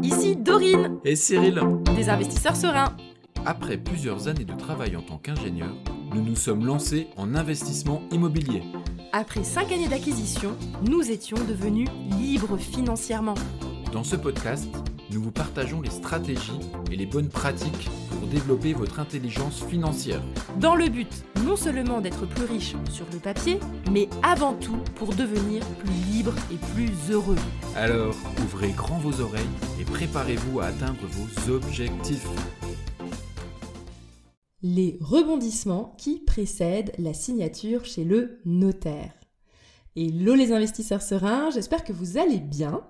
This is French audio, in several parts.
ici Dorine, Et Cyril. des investisseurs sereins. Après plusieurs années de travail en tant qu'ingénieur, nous nous sommes lancés en investissement immobilier. Après 5 années d'acquisition, nous étions devenus libres financièrement. Dans ce podcast, nous vous partageons les stratégies et les bonnes pratiques pour développer votre intelligence financière. Dans le but non seulement d'être plus riche sur le papier, mais avant tout pour devenir plus libre et plus heureux. Alors, ouvrez grand vos oreilles et préparez-vous à atteindre vos objectifs. Les rebondissements qui précèdent la signature chez le notaire. Hello les investisseurs sereins, j'espère que vous allez bien.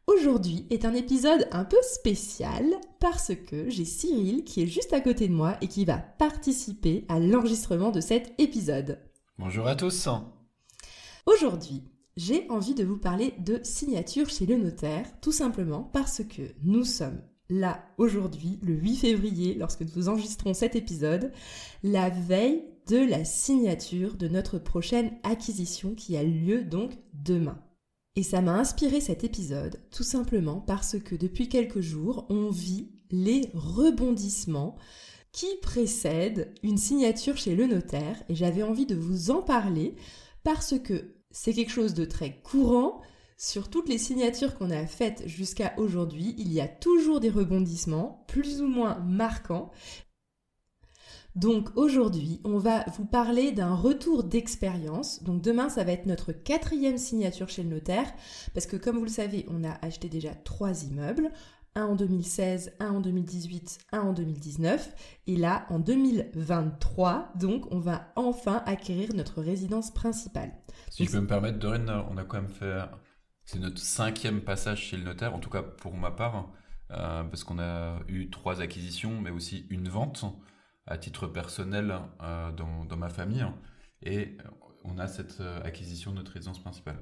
Aujourd'hui est un épisode un peu spécial parce que j'ai Cyril qui est juste à côté de moi et qui va participer à l'enregistrement de cet épisode. Bonjour à tous. Aujourd'hui, j'ai envie de vous parler de signature chez le notaire, tout simplement parce que nous sommes là aujourd'hui, le 8 février, lorsque nous enregistrons cet épisode, la veille de la signature de notre prochaine acquisition qui a lieu donc demain. Et ça m'a inspiré cet épisode tout simplement parce que depuis quelques jours, on vit les rebondissements qui précèdent une signature chez le notaire et j'avais envie de vous en parler parce que c'est quelque chose de très courant. Sur toutes les signatures qu'on a faites jusqu'à aujourd'hui, il y a toujours des rebondissements plus ou moins marquants. Donc aujourd'hui, on va vous parler d'un retour d'expérience. Donc demain, ça va être notre 4e signature chez le notaire parce que comme vous le savez, on a acheté déjà 3 immeubles. Un en 2016, un en 2018, un en 2019. Et là, en 2023, donc, on va enfin acquérir notre résidence principale. Si je peux me permettre, Dorine, on a quand même fait... C'est notre 5e passage chez le notaire, en tout cas pour ma part, parce qu'on a eu 3 acquisitions, mais aussi une vente à titre personnel dans ma famille. Et on a cette acquisition de notre résidence principale.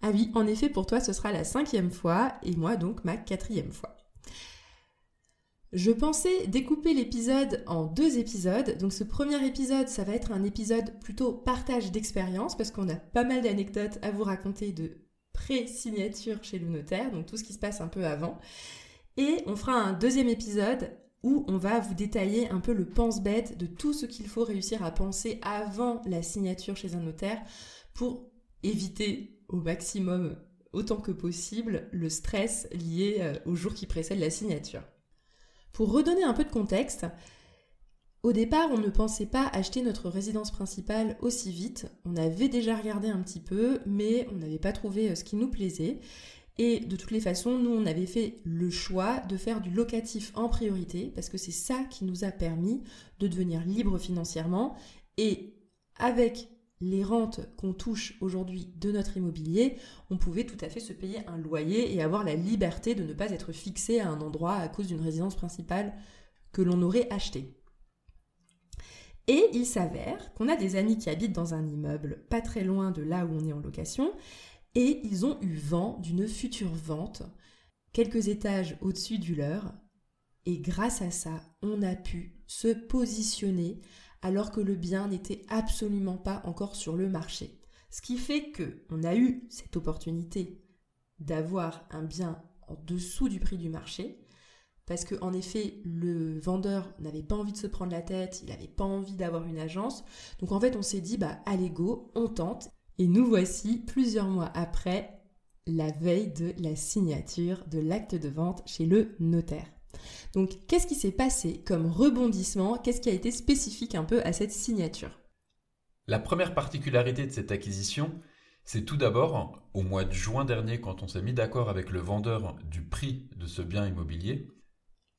Ah oui, en effet, pour toi, ce sera la 5e fois, et moi donc ma 4e fois. Je pensais découper l'épisode en 2 épisodes. Donc ce premier épisode, ça va être un épisode plutôt partage d'expérience, parce qu'on a pas mal d'anecdotes à vous raconter de pré-signature chez le notaire, donc tout ce qui se passe un peu avant. Et on fera un 2e épisode où on va vous détailler un peu le pense-bête de tout ce qu'il faut réussir à penser avant la signature chez un notaire pour éviter au maximum, autant que possible, le stress lié au jour qui précède la signature. Pour redonner un peu de contexte, au départ, on ne pensait pas acheter notre résidence principale aussi vite. On avait déjà regardé un petit peu, mais on n'avait pas trouvé ce qui nous plaisait. Et de toutes les façons, nous, on avait fait le choix de faire du locatif en priorité, parce que c'est ça qui nous a permis de devenir libre financièrement. Et avec les rentes qu'on touche aujourd'hui de notre immobilier, on pouvait tout à fait se payer un loyer et avoir la liberté de ne pas être fixé à un endroit à cause d'une résidence principale que l'on aurait achetée. Et il s'avère qu'on a des amis qui habitent dans un immeuble pas très loin de là où on est en location et ils ont eu vent d'une future vente quelques étages au-dessus du leur et grâce à ça, on a pu se positionner alors que le bien n'était absolument pas encore sur le marché. Ce qui fait qu'on a eu cette opportunité d'avoir un bien en dessous du prix du marché parce qu'en effet, le vendeur n'avait pas envie de se prendre la tête, il n'avait pas envie d'avoir une agence. Donc en fait, on s'est dit, allez go, on tente. Et nous voici plusieurs mois après, la veille de la signature de l'acte de vente chez le notaire. Donc qu'est-ce qui s'est passé comme rebondissement? Qu'est-ce qui a été spécifique un peu à cette signature? La première particularité de cette acquisition, c'est tout d'abord, au mois de juin dernier, quand on s'est mis d'accord avec le vendeur du prix de ce bien immobilier,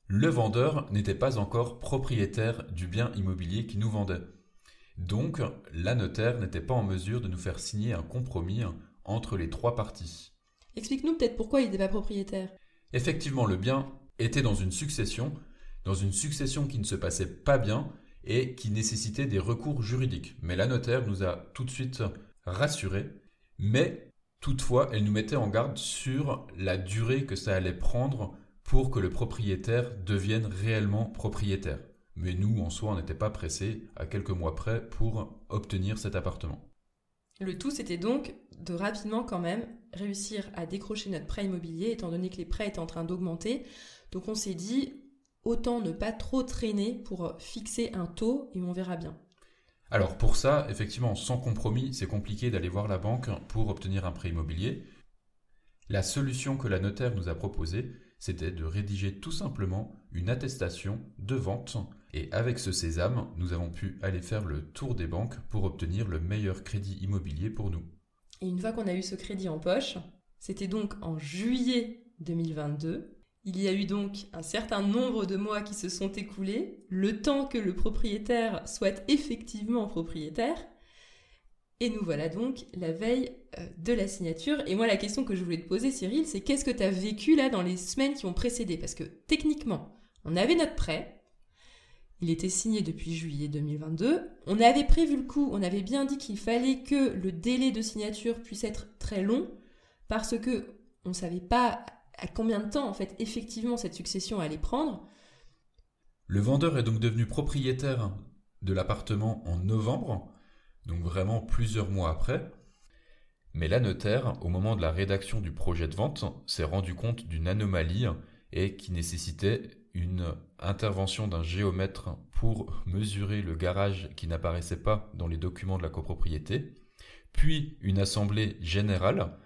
le vendeur n'était pas encore propriétaire du bien immobilier qui nous vendait. Donc, la notaire n'était pas en mesure de nous faire signer un compromis entre les 3 parties. Explique-nous peut-être pourquoi il n'était pas propriétaire. Effectivement, le bien était dans une succession qui ne se passait pas bien et qui nécessitait des recours juridiques. Mais la notaire nous a tout de suite rassurés, mais toutefois, elle nous mettait en garde sur la durée que ça allait prendre pour que le propriétaire devienne réellement propriétaire. Mais nous, en soi, on n'était pas pressés à quelques mois près pour obtenir cet appartement. Le tout, c'était donc de rapidement quand même réussir à décrocher notre prêt immobilier, étant donné que les prêts étaient en train d'augmenter. Donc on s'est dit, autant ne pas trop traîner pour fixer un taux et on verra bien. Alors pour ça, effectivement, sans compromis, c'est compliqué d'aller voir la banque pour obtenir un prêt immobilier. La solution que la notaire nous a proposée, c'était de rédiger tout simplement une attestation de vente. Et avec ce sésame, nous avons pu aller faire le tour des banques pour obtenir le meilleur crédit immobilier pour nous. Et une fois qu'on a eu ce crédit en poche, c'était donc en juillet 2022. Il y a eu donc un certain nombre de mois qui se sont écoulés, le temps que le propriétaire soit effectivement propriétaire. Et nous voilà donc la veille de la signature. Et moi, la question que je voulais te poser, Cyril, c'est qu'est-ce que tu as vécu là dans les semaines qui ont précédé ? Parce que techniquement, on avait notre prêt. Il était signé depuis juillet 2022. On avait prévu le coup, on avait bien dit qu'il fallait que le délai de signature puisse être très long parce que on ne savait pas à combien de temps en fait effectivement cette succession allait prendre. Le vendeur est donc devenu propriétaire de l'appartement en novembre, donc vraiment plusieurs mois après. Mais la notaire, au moment de la rédaction du projet de vente, s'est rendu compte d'une anomalie et qui nécessitait une intervention d'un géomètre pour mesurer le garage qui n'apparaissait pas dans les documents de la copropriété, puis une assemblée générale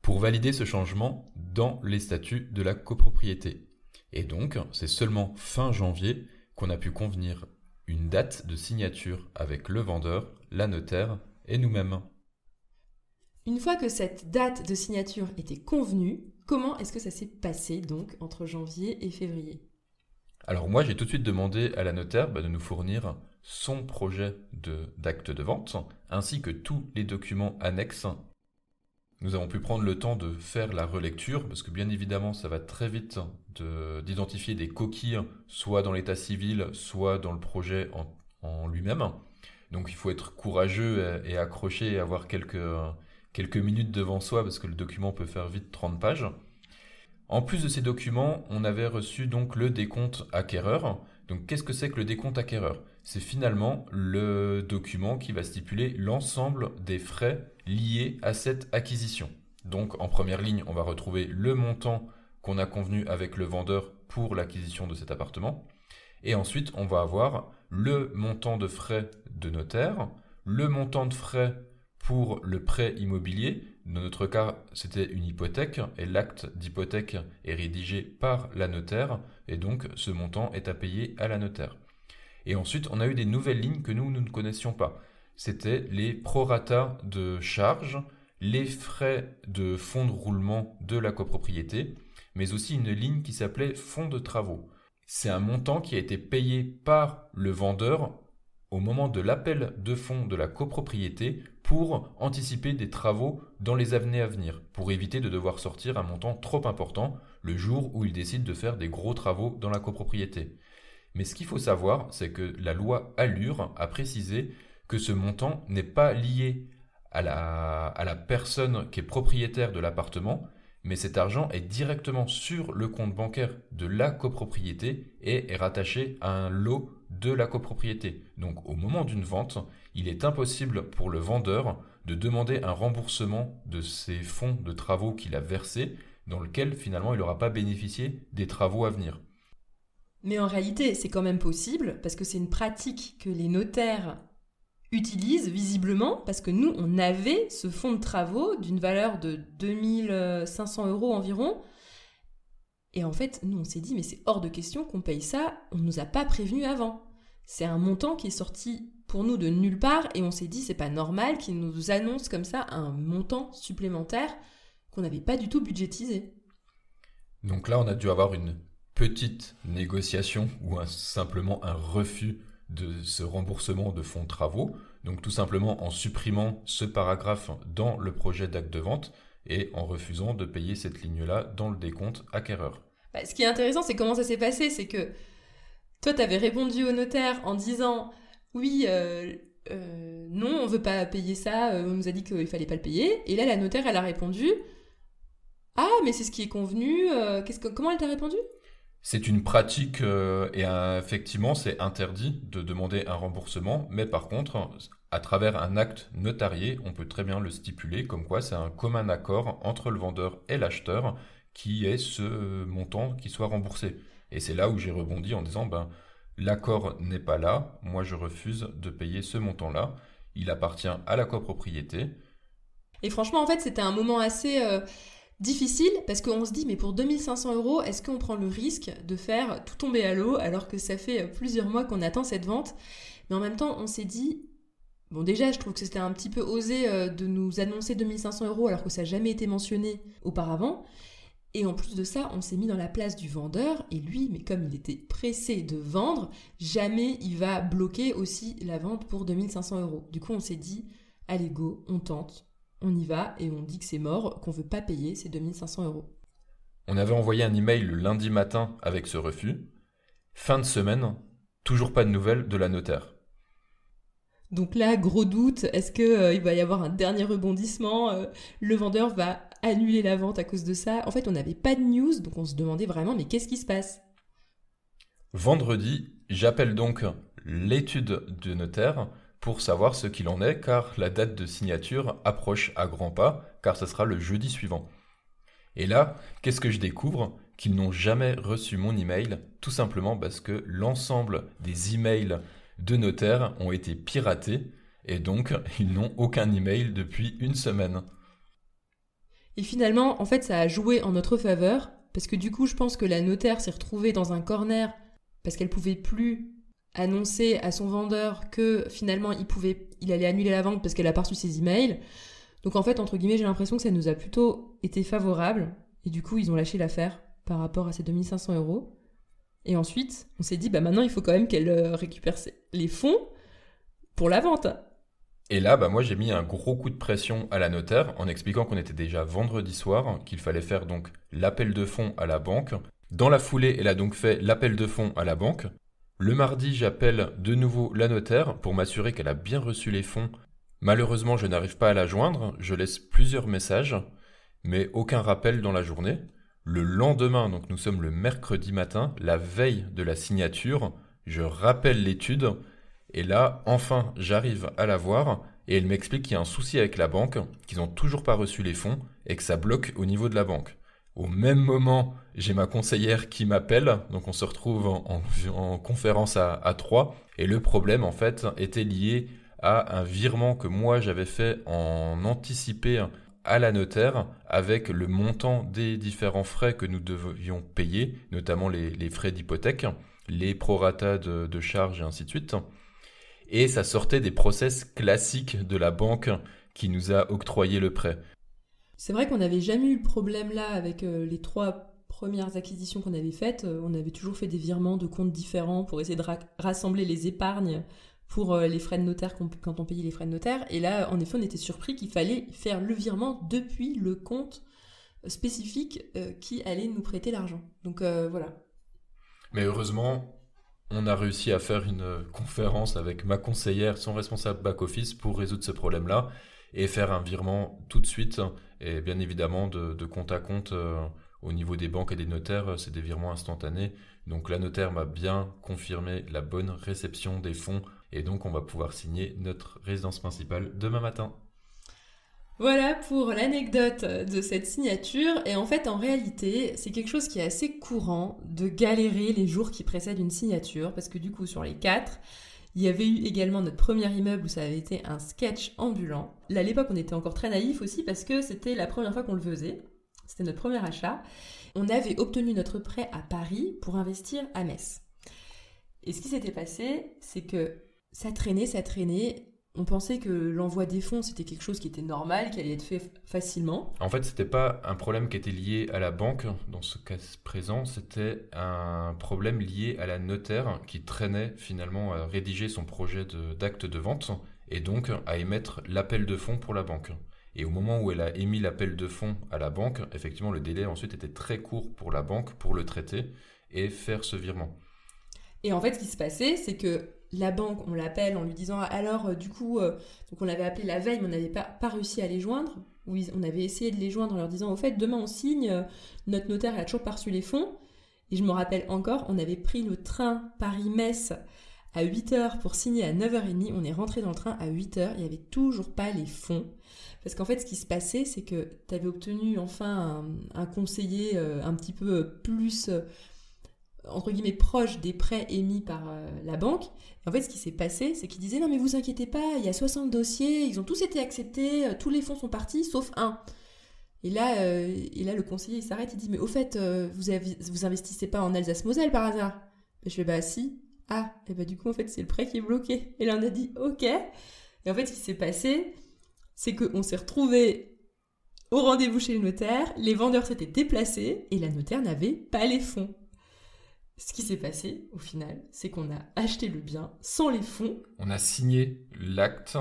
pour valider ce changement dans les statuts de la copropriété. Et donc, c'est seulement fin janvier qu'on a pu convenir une date de signature avec le vendeur, la notaire et nous-mêmes. Une fois que cette date de signature était convenue, comment est-ce que ça s'est passé donc entre janvier et février ? Alors moi, j'ai tout de suite demandé à la notaire de nous fournir son projet d'acte de vente, ainsi que tous les documents annexes. Nous avons pu prendre le temps de faire la relecture, parce que bien évidemment, ça va très vite d'identifier des coquilles, soit dans l'état civil, soit dans le projet en lui-même. Donc il faut être courageux et accroché et avoir quelques minutes devant soi, parce que le document peut faire vite 30 pages. En plus de ces documents, on avait reçu donc le décompte acquéreur. Donc qu'est-ce que c'est que le décompte acquéreur ? C'est finalement le document qui va stipuler l'ensemble des frais liés à cette acquisition. Donc en première ligne, on va retrouver le montant qu'on a convenu avec le vendeur pour l'acquisition de cet appartement. Et ensuite, on va avoir le montant de frais de notaire, le montant de frais pour le prêt immobilier. Dans notre cas, c'était une hypothèque et l'acte d'hypothèque est rédigé par la notaire et donc ce montant est à payer à la notaire. Et ensuite, on a eu des nouvelles lignes que nous ne connaissions pas. C'était les prorata de charges, les frais de fonds de roulement de la copropriété, mais aussi une ligne qui s'appelait fonds de travaux. C'est un montant qui a été payé par le vendeur au moment de l'appel de fonds de la copropriété pour anticiper des travaux dans les années à venir, pour éviter de devoir sortir un montant trop important le jour où il décide de faire des gros travaux dans la copropriété. Mais ce qu'il faut savoir, c'est que la loi Allure a précisé que ce montant n'est pas lié à la personne qui est propriétaire de l'appartement, mais cet argent est directement sur le compte bancaire de la copropriété et est rattaché à un lot de la copropriété. Donc au moment d'une vente, il est impossible pour le vendeur de demander un remboursement de ces fonds de travaux qu'il a versés, dans lequel finalement il n'aura pas bénéficié des travaux à venir. Mais en réalité, c'est quand même possible, parce que c'est une pratique que les notaires utilisent visiblement, parce que nous, on avait ce fonds de travaux d'une valeur de 2500 € environ. Et en fait, nous, on s'est dit, mais c'est hors de question qu'on paye ça, on ne nous a pas prévenus avant. C'est un montant qui est sorti pour nous de nulle part, et on s'est dit, c'est pas normal qu'ils nous annoncent comme ça un montant supplémentaire qu'on n'avait pas du tout budgétisé. Donc là, on a dû avoir une petite négociation ou simplement un refus de ce remboursement de fonds de travaux, donc tout simplement en supprimant ce paragraphe dans le projet d'acte de vente et en refusant de payer cette ligne-là dans le décompte acquéreur. Ce qui est intéressant, c'est comment ça s'est passé, c'est que toi, tu avais répondu au notaire en disant « Oui, non, on ne veut pas payer ça, on nous a dit qu'il ne fallait pas le payer. » Et là, la notaire, elle a répondu « Ah, mais c'est ce qui est convenu. Comment elle t'a répondu ? » C'est une pratique et effectivement, c'est interdit de demander un remboursement. Mais par contre, À travers un acte notarié, on peut très bien le stipuler, comme quoi c'est un commun accord entre le vendeur et l'acheteur qui est ce montant qui soit remboursé. Et c'est là où j'ai rebondi en disant, l'accord n'est pas là, moi je refuse de payer ce montant-là, il appartient à la copropriété. Et franchement, en fait, c'était un moment assez difficile parce qu'on se dit, mais pour 2500 €, est-ce qu'on prend le risque de faire tout tomber à l'eau alors que ça fait plusieurs mois qu'on attend cette vente? Mais en même temps, on s'est dit, bon déjà, je trouve que c'était un petit peu osé de nous annoncer 2500 € alors que ça n'a jamais été mentionné auparavant. Et en plus de ça, on s'est mis dans la place du vendeur et lui, mais comme il était pressé de vendre, jamais il va bloquer aussi la vente pour 2500 €. Du coup, on s'est dit, allez go, on tente. On y va et on dit que c'est mort, qu'on ne veut pas payer ces 2500 €. On avait envoyé un email le lundi matin avec ce refus. Fin de semaine, toujours pas de nouvelles de la notaire. Donc là, gros doute, est-ce qu'il va y avoir un dernier rebondissement? Le vendeur va annuler la vente à cause de ça? En fait, on n'avait pas de news, donc on se demandait vraiment, mais qu'est-ce qui se passe? Vendredi, j'appelle donc l'étude de notaire pour savoir ce qu'il en est, car la date de signature approche à grands pas, car ce sera le jeudi suivant. Et là, qu'est-ce que je découvre? Qu'ils n'ont jamais reçu mon email, tout simplement parce que l'ensemble des emails de notaire ont été piratés, et donc ils n'ont aucun email depuis une semaine. Et finalement, en fait, ça a joué en notre faveur, parce que du coup, je pense que la notaire s'est retrouvée dans un corner, parce qu'elle pouvait plus annoncer à son vendeur que finalement il allait annuler la vente parce qu'elle a pas reçu ses emails. Donc en fait, entre guillemets, j'ai l'impression que ça nous a plutôt été favorable. Et du coup, ils ont lâché l'affaire par rapport à ces 2500 €. Et ensuite, on s'est dit, maintenant, il faut quand même qu'elle récupère les fonds pour la vente. Et là, moi, j'ai mis un gros coup de pression à la notaire en expliquant qu'on était déjà vendredi soir, qu'il fallait faire donc l'appel de fonds à la banque. Dans la foulée, elle a donc fait l'appel de fonds à la banque. Le mardi, j'appelle de nouveau la notaire pour m'assurer qu'elle a bien reçu les fonds. Malheureusement, je n'arrive pas à la joindre. Je laisse plusieurs messages, mais aucun rappel dans la journée. Le lendemain, donc nous sommes le mercredi matin, la veille de la signature, je rappelle l'étude. Et là, enfin, j'arrive à la voir et elle m'explique qu'il y a un souci avec la banque, qu'ils n'ont toujours pas reçu les fonds et que ça bloque au niveau de la banque. Au même moment, j'ai ma conseillère qui m'appelle, donc on se retrouve en conférence à 3. Et le problème, en fait, était lié à un virement que moi j'avais fait en anticipé à la notaire avec le montant des différents frais que nous devions payer, notamment les frais d'hypothèque, les proratas de charges et ainsi de suite. Et ça sortait des process classiques de la banque qui nous a octroyé le prêt. C'est vrai qu'on n'avait jamais eu le problème là avec les 3 premières acquisitions qu'on avait faites. On avait toujours fait des virements de comptes différents pour essayer de rassembler les épargnes pour les frais de notaire quand on payait les frais de notaire. Et là, en effet, on était surpris qu'il fallait faire le virement depuis le compte spécifique qui allait nous prêter l'argent. Donc voilà. Mais heureusement, on a réussi à faire une conférence avec ma conseillère, son responsable back-office, pour résoudre ce problème-là et faire un virement tout de suite. Et bien évidemment, de compte à compte, au niveau des banques et des notaires, c'est des virements instantanés. Donc la notaire m'a bien confirmé la bonne réception des fonds. Et donc on va pouvoir signer notre résidence principale demain matin. Voilà pour l'anecdote de cette signature. Et en fait, en réalité, c'est quelque chose qui est assez courant de galérer les jours qui précèdent une signature. Parce que du coup, sur les 4, il y avait eu également notre premier immeuble où ça avait été un sketch ambulant. Là, à l'époque, on était encore très naïfs aussi parce que c'était la première fois qu'on le faisait. C'était notre premier achat. On avait obtenu notre prêt à Paris pour investir à Metz. Et ce qui s'était passé, c'est que ça traînait. On pensait que l'envoi des fonds, c'était quelque chose qui était normal, qui allait être fait facilement. En fait, c'était pas un problème qui était lié à la banque, dans ce cas présent, c'était un problème lié à la notaire qui traînait finalement à rédiger son projet d'acte de vente et donc à émettre l'appel de fonds pour la banque. Et au moment où elle a émis l'appel de fonds à la banque, effectivement, le délai ensuite était très court pour la banque pour le traiter et faire ce virement. Et en fait, ce qui se passait, c'est que la banque, on l'appelle en lui disant alors du coup, donc on l'avait appelé la veille, mais on n'avait pas réussi à les joindre. On avait essayé de les joindre en leur disant au fait, demain on signe, notre notaire a toujours pas reçu les fonds. Et je me rappelle encore, on avait pris le train Paris-Metz à 8h pour signer à 9h30. On est rentré dans le train à 8h, il n'y avait toujours pas les fonds. Parce qu'en fait, ce qui se passait, c'est que tu avais obtenu enfin un conseiller un petit peu plus, entre guillemets, proche des prêts émis par la banque. Et en fait, ce qui s'est passé, c'est qu'il disait « Non, mais vous inquiétez pas, il y a 60 dossiers, ils ont tous été acceptés, tous les fonds sont partis, sauf un. » Et là, le conseiller, il s'arrête, il dit « Mais au fait, vous investissez pas en Alsace-Moselle par hasard ?» Je fais « Bah si. » Ah, et bah du coup, en fait, c'est le prêt qui est bloqué. Et là, on a dit « Ok. » Et en fait, ce qui s'est passé, c'est qu'on s'est retrouvés au rendez-vous chez le notaire, les vendeurs s'étaient déplacés et la notaire n'avait pas les fonds. Ce qui s'est passé, au final, c'est qu'on a acheté le bien sans les fonds. On a signé l'acte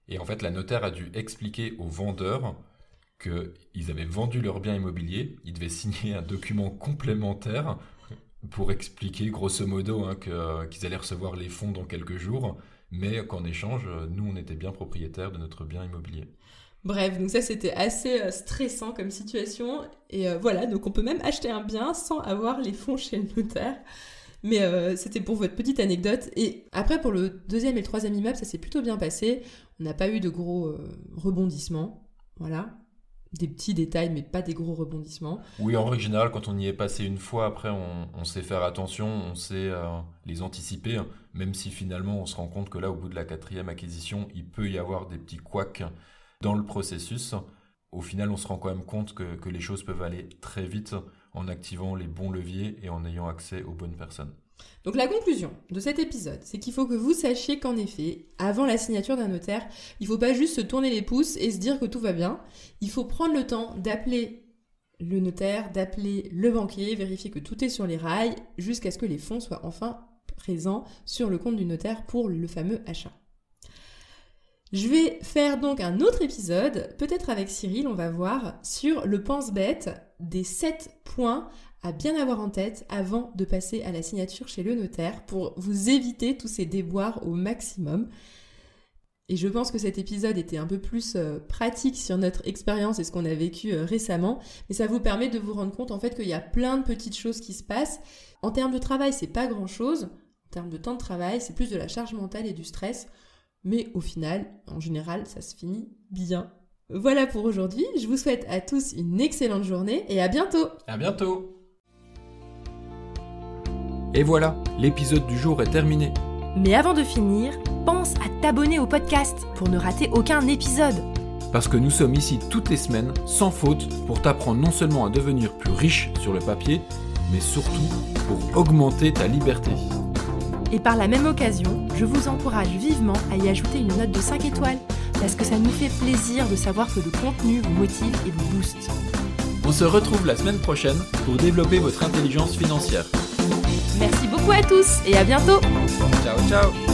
et en fait, la notaire a dû expliquer aux vendeurs qu'ils avaient vendu leur bien immobilier. Ils devaient signer un document complémentaire pour expliquer grosso modo qu'ils allaient recevoir les fonds dans quelques jours, mais qu'en échange, nous, on était bien propriétaires de notre bien immobilier. Bref, donc ça, c'était assez stressant comme situation. Et voilà, donc on peut même acheter un bien sans avoir les fonds chez le notaire. Mais c'était pour votre petite anecdote. Et après, pour le deuxième et le troisième immeuble, ça s'est plutôt bien passé. On n'a pas eu de gros rebondissements. Voilà. Des petits détails, mais pas des gros rebondissements. Oui, en règle générale, quand on y est passé une fois, après, on sait faire attention, on sait les anticiper, même si finalement, on se rend compte que là, au bout de la 4e acquisition, il peut y avoir des petits couacs dans le processus. Au final, on se rend quand même compte que les choses peuvent aller très vite en activant les bons leviers et en ayant accès aux bonnes personnes. Donc la conclusion de cet épisode, c'est qu'il faut que vous sachiez qu'en effet, avant la signature d'un notaire, il ne faut pas juste se tourner les pouces et se dire que tout va bien. Il faut prendre le temps d'appeler le notaire, d'appeler le banquier, vérifier que tout est sur les rails, jusqu'à ce que les fonds soient enfin présents sur le compte du notaire pour le fameux achat. Je vais faire donc un autre épisode, peut-être avec Cyril, on va voir, sur le pense-bête des 7 points à bien avoir en tête avant de passer à la signature chez le notaire pour vous éviter tous ces déboires au maximum. Et je pense que cet épisode était un peu plus pratique sur notre expérience et ce qu'on a vécu récemment, mais ça vous permet de vous rendre compte en fait qu'il y a plein de petites choses qui se passent. En termes de travail, c'est pas grand-chose. En termes de temps de travail, c'est plus de la charge mentale et du stress. Mais au final, en général, ça se finit bien. Voilà pour aujourd'hui. Je vous souhaite à tous une excellente journée et à bientôt. À bientôt. Et voilà, l'épisode du jour est terminé. Mais avant de finir, pense à t'abonner au podcast pour ne rater aucun épisode. Parce que nous sommes ici toutes les semaines, sans faute, pour t'apprendre non seulement à devenir plus riche sur le papier, mais surtout pour augmenter ta liberté. Et par la même occasion, je vous encourage vivement à y ajouter une note de 5 étoiles, parce que ça nous fait plaisir de savoir que le contenu vous motive et vous booste. On se retrouve la semaine prochaine pour développer votre intelligence financière. Merci beaucoup à tous et à bientôt. Ciao, ciao.